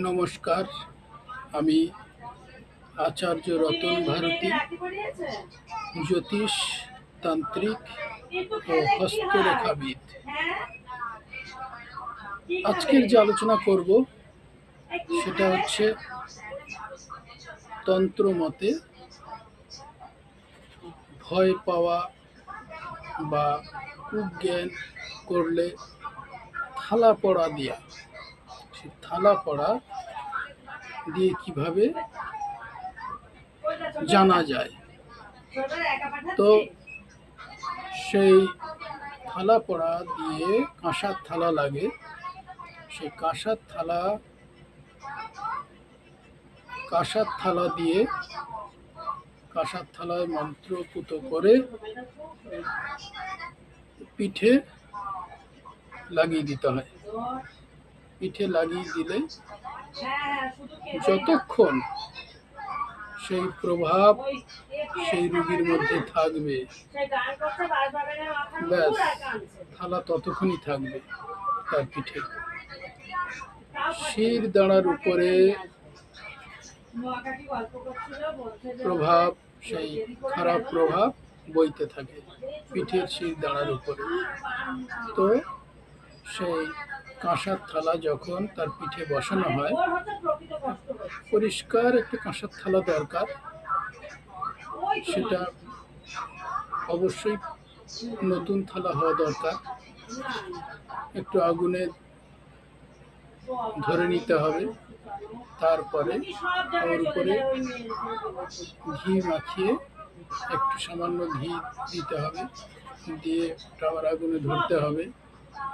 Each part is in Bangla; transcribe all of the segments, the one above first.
নমস্কার, আমি আচার্য রতন ভারতী, জ্যোতিষ, তান্ত্রিক ও হস্তরেখাবিদ। আজকের যে আলোচনা করব সেটা হচ্ছে তন্ত্র মতে ভয় পাওয়া বা কুজ্ঞান করলে থালা পড়া দেয়া, সেই থালা পড়া দিয়ে কিভাবে জানা যায়। তো সেই থালা পড়া দিয়ে কাঁসার থালা লাগে, সেই কাঁসার থালা দিয়ে কাঁসার থালায় মন্ত্রপুত করে পিঠে লাগিয়ে দিতে হয়। পিঠে লাগিয়ে দিলে যতক্ষণ সেই প্রভাব সেই রোগীর মধ্যে থাকবে, ব্যাস থালা ততক্ষণই থাকবে তার পিঠে। শির দাঁড়ার উপরে প্রভাব, সেই খারাপ প্রভাব বইতে থাকে পিঠের শির দাঁড়ার উপরে। তো সেই কাঁসার থালা যখন তার পিঠে বসানো হয়, পরিষ্কার একটা কাঁসার থালা দরকার। সেটা অবশ্যই নতুন থালা হওয়া দরকার। একটু আগুনে ধরে নিতে হবে, তারপরে ওর উপরে ঘি মাখিয়ে, একটু সামান্য ঘি দিতে হবে, দিয়ে আবার আগুনে ধরতে হবে,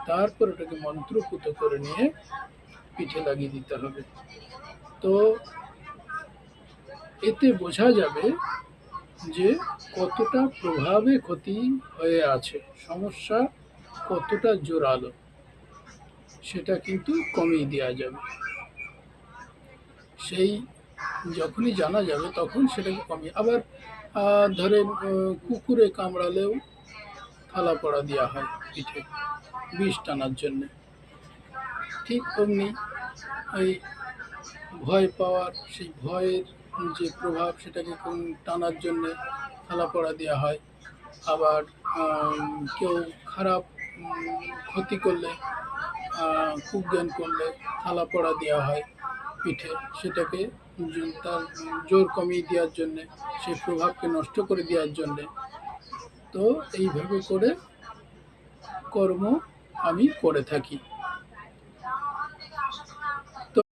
তারপর ওটাকে মন্ত্রপুত করে নিয়ে পিঠে লাগিয়ে দিতে হবে। তো এতে বোঝা যাবে যে কতটা প্রভাবে ক্ষতি হয়ে আছে, সমস্যা কতটা জোরালো, সেটা কিন্তু কমিয়ে দেওয়া যাবে। সেই যখনই জানা যাবে তখন সেটাকে কমিয়ে, আবার ধরেন কুকুরে কামড়ালেও থালা পড়া দেওয়া হয় পিঠে বিষ টানার জন্য। ঠিক অমনি এই ভয় পাওয়ার, সেই ভয়ের যে প্রভাব সেটাকে টানার জন্য থালা পড়া দেওয়া হয়। আবার কেউ খারাপ ক্ষতি করলে, কুজ্ঞান করলে থালা পড়া দেওয়া হয় পিঠে, সেটাকে তার জোর কমিয়ে দেওয়ার জন্যে, সেই প্রভাবকে নষ্ট করে দেওয়ার জন্যে। তো এইভাবে করে কর্ম আমি করে থাকি।